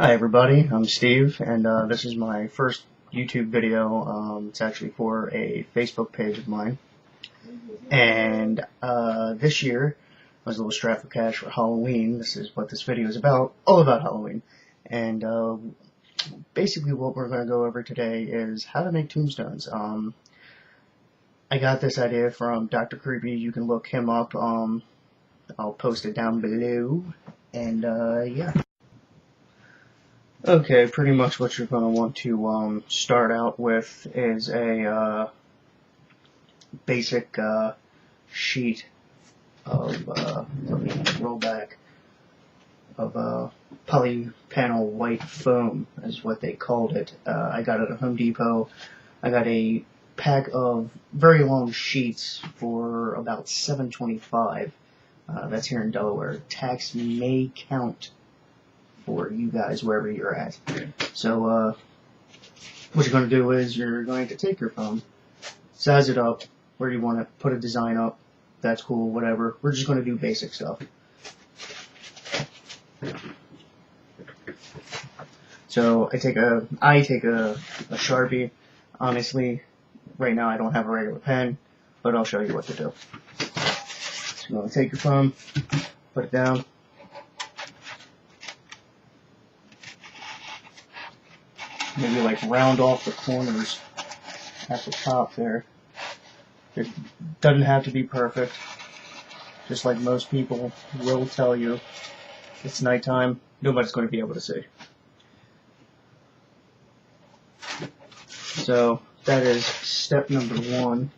Hi everybody, I'm Steve, and this is my first YouTube video. It's actually for a Facebook page of mine. And this year, I was a little strapped for cash for Halloween. This is what this video is about, all about Halloween. And basically what we're going to go over today is how to make tombstones. I got this idea from Dr. Creepy. You can look him up. I'll post it down below. And yeah. Okay, pretty much what you're going to want to start out with is a basic sheet of, let me roll back, of polypanel white foam is what they called it. I got it at Home Depot. I got a pack of very long sheets for about $7.25. That's here in Delaware. Tax may count for you guys wherever you're at. So what you're going to do is you're going to take your foam, size it up where you want to put a design up. That's cool, whatever. We're just going to do basic stuff. So I take a Sharpie. Honestly, right now I don't have a regular pen, but I'll show you what to do. So you're going to take your foam, put it down. Maybe like round off the corners at the top there. It doesn't have to be perfect. Just like most people will tell you, it's nighttime, nobody's going to be able to see. So that is step number one.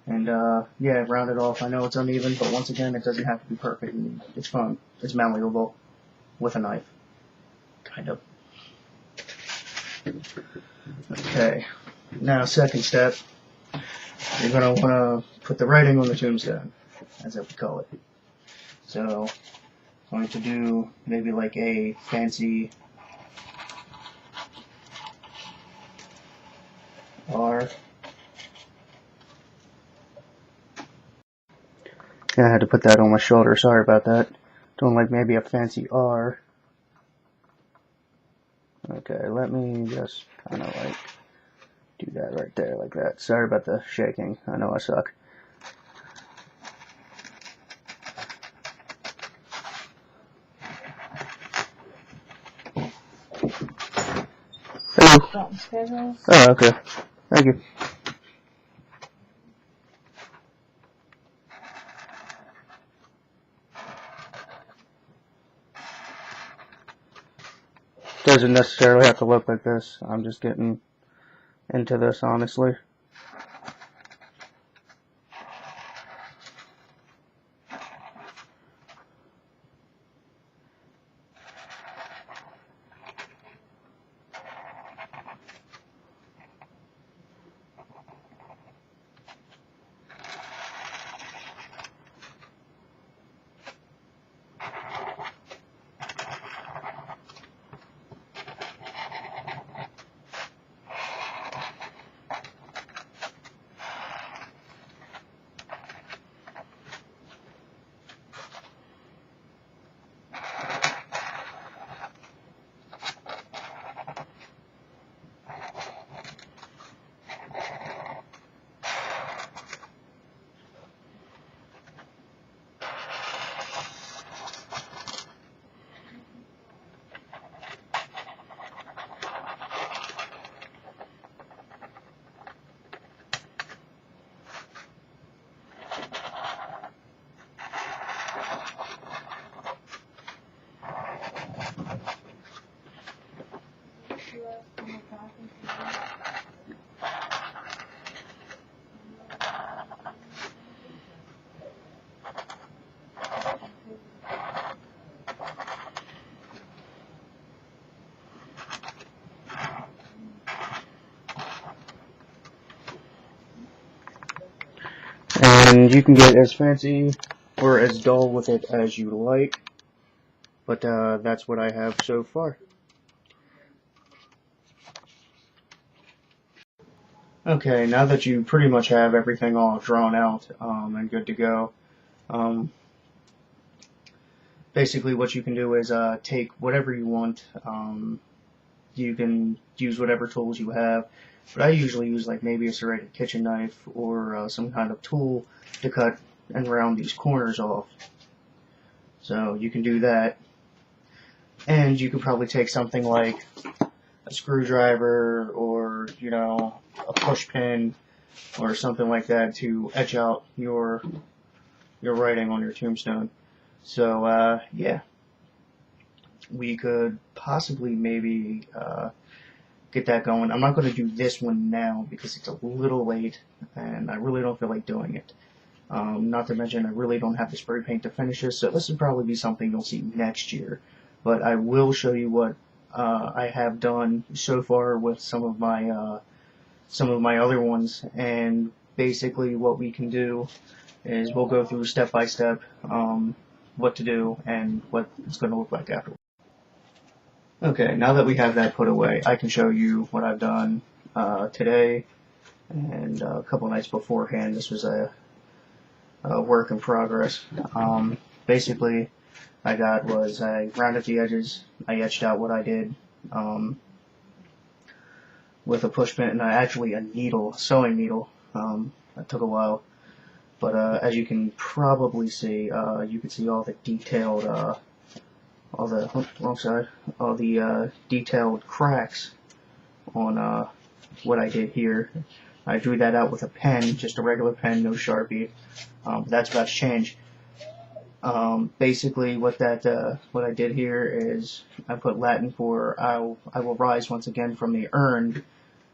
And yeah, round it off. I know it's uneven, but once again, it doesn't have to be perfect. It's fun. It's malleable with a knife. Kind of. Okay, now second step, you're going to want to put the writing on the tombstone, as I would call it. So, I'm going to do maybe like a fancy R. Yeah, I had to put that on my shoulder, sorry about that. Doing like maybe a fancy R. Okay, let me just kind of like do that right there like that. Sorry about the shaking. I know I suck. Hello. Oh, okay. Thank you. Doesn't necessarily have to look like this. I'm just getting into this, honestly. And you can get as fancy or as dull with it as you like, but that's what I have so far. Okay, now that you pretty much have everything all drawn out and good to go, basically what you can do is take whatever you want. You can use whatever tools you have, but I usually use like maybe a serrated kitchen knife or some kind of tool to cut and round these corners off. So you can do that, and you could probably take something like a screwdriver or, you know, a push pin or something like that to etch out your writing on your tombstone. So yeah, we could possibly maybe get that going. I'm not going to do this one now because it's a little late and I really don't feel like doing it. Not to mention I really don't have the spray paint to finish this, so this would probably be something you'll see next year. But I will show you what I have done so far with some of my other ones, and basically what we can do is we'll go through step by step what to do and what it's going to look like after. Okay, now that we have that put away, I can show you what I've done today and a couple nights beforehand. This was a work in progress. Basically, I rounded the edges. I etched out what I did with a push pin and actually a needle, a sewing needle. That took a while, but as you can probably see, you can see all the detailed, all the detailed cracks on what I did here. I drew that out with a pen, just a regular pen, no Sharpie. That's about to change. Basically, what I did here is I put Latin for I will rise once again from the urn,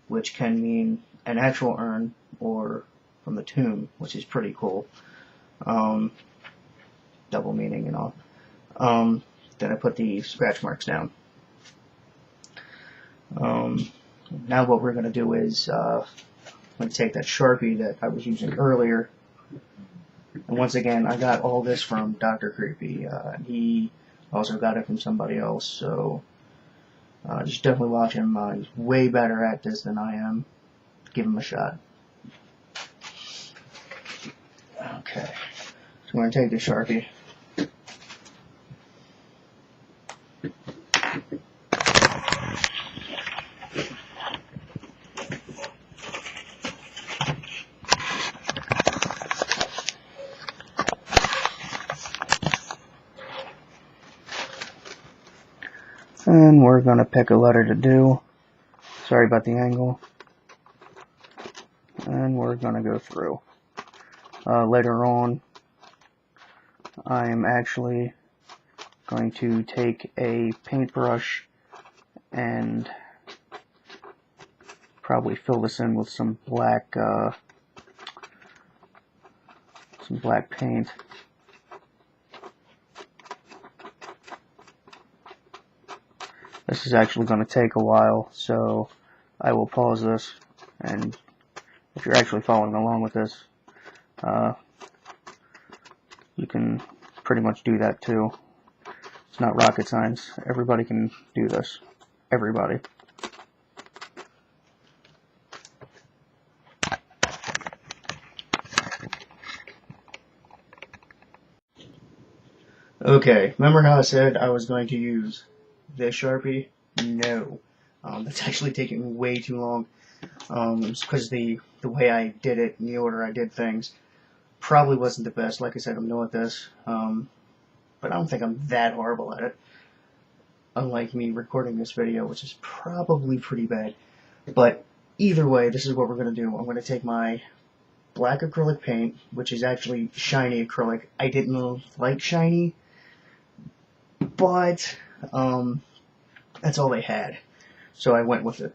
which can mean an actual urn or from the tomb, which is pretty cool. Double meaning and all. Then I put the scratch marks down. Now what we're going to do is I'm going to take that Sharpie that I was using earlier. And once again, I got all this from Dr. Creepy. He also got it from somebody else, so just definitely watch him. He's way better at this than I am. Give him a shot. Okay, so I'm going to take the Sharpie. And we're going to pick a letter to do. Sorry about the angle. And we're going to go through. Later on, I am actually going to take a paintbrush and probably fill this in with some black paint. This is actually going to take a while, so I will pause this, and if you're actually following along with this, you can pretty much do that too. It's not rocket science. Everybody can do this. Everybody. Okay, remember how I said I was going to use this Sharpie? No. That's actually taking way too long. It's because the way I did it, and the order I did things, probably wasn't the best. Like I said, I'm new at this. But I don't think I'm that horrible at it. Unlike me recording this video, which is probably pretty bad. But either way, this is what we're going to do. I'm going to take my black acrylic paint, which is actually shiny acrylic. I didn't like shiny, but that's all they had, so I went with it.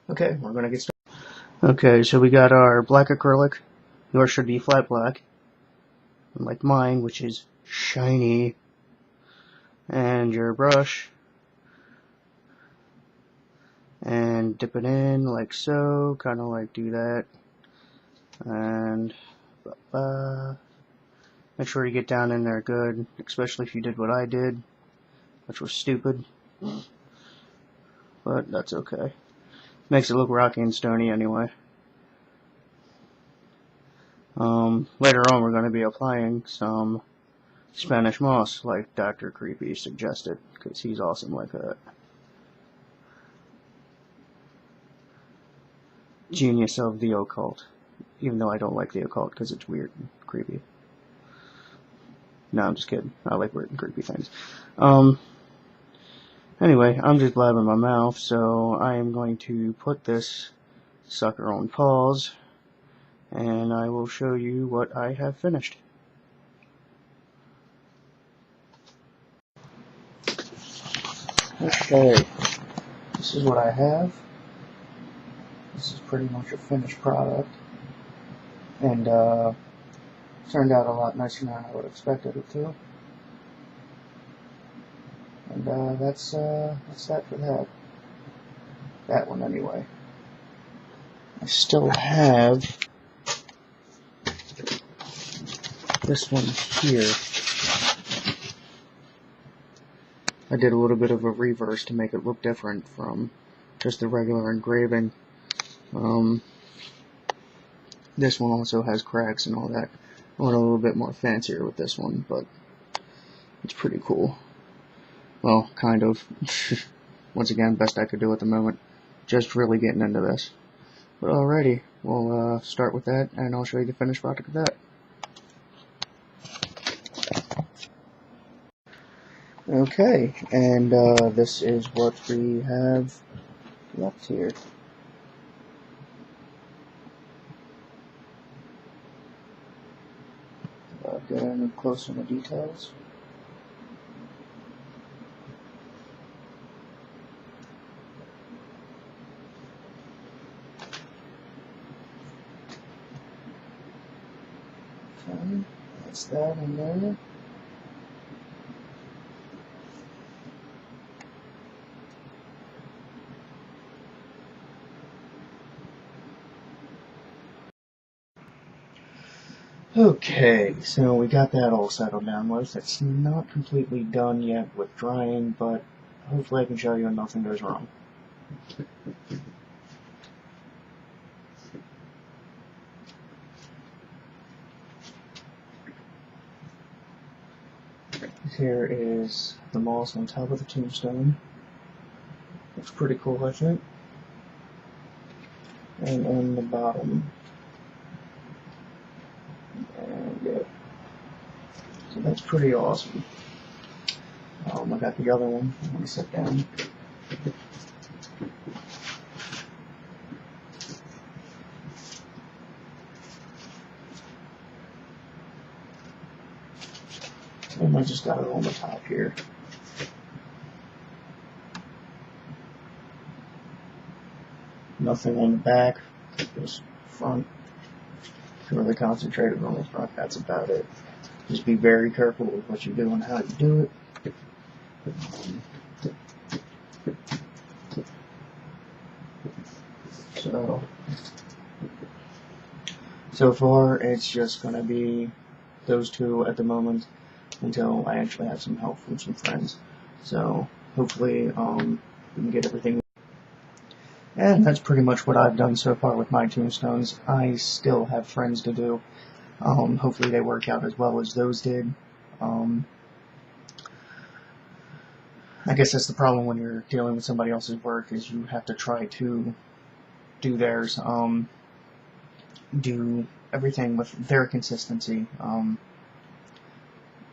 Okay, we're gonna get started. Okay, so we got our black acrylic. Yours should be flat black, like mine, which is shiny. And your brush, and dip it in like so, kind of like do that, and make sure you get down in there good, especially if you did what I did, which was stupid, but that's okay. Makes it look rocky and stony anyway. Later on we're going to be applying some Spanish moss, like Dr. Creepy suggested, because he's awesome like that. Genius of the occult, even though I don't like the occult because it's weird and creepy. No, I'm just kidding. I like weird and creepy things. Anyway, I'm just blabbing my mouth, so I am going to put this sucker on pause, and I will show you what I have finished. Okay, this is what I have. This is pretty much a finished product, and turned out a lot nicer than I would have expected it to. And that's that for that. That one anyway. I still have this one here. I did a little bit of a reverse to make it look different from just the regular engraving. This one also has cracks and all that. I went a little bit more fancier with this one, but it's pretty cool. Well, kind of. Once again, best I could do at the moment. Just really getting into this. But alrighty, we'll start with that, and I'll show you the finished product of that. Okay, and this is what we have left here. Get in close on the details. Okay, that's that in there. Okay, so we got that all settled down with. It's not completely done yet with drying, but hopefully I can show you and nothing goes wrong. Here is the moss on top of the tombstone. Looks pretty cool, I think. And on the bottom. And yeah. So that's pretty awesome. I got the other one. I'm going to sit down. And I just got it on the top here. Nothing on the back, just front. Really concentrated on the front, that's about it. Just be very careful with what you do and how you do it. So far it's just going to be those two at the moment until I actually have some help from some friends. So hopefully we can get everything. And that's pretty much what I've done so far with my tombstones. I still have friends to do. Hopefully they work out as well as those did. I guess that's the problem when you're dealing with somebody else's work, is you have to try to do theirs. Do everything with their consistency.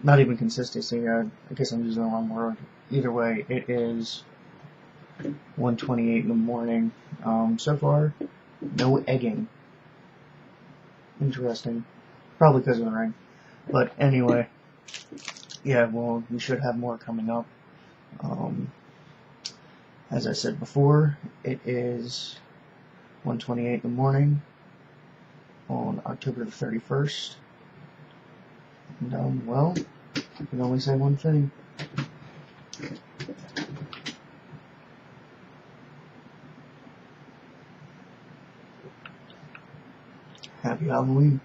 Not even consistency, I guess I'm using the wrong word. Either way, it is 1:28 in the morning. So far, no egging. Interesting. Probably because of the rain. But anyway, yeah, well, we should have more coming up. As I said before, it is 1:28 in the morning on October the 31st. And, well, I can only say one thing. Happy Halloween.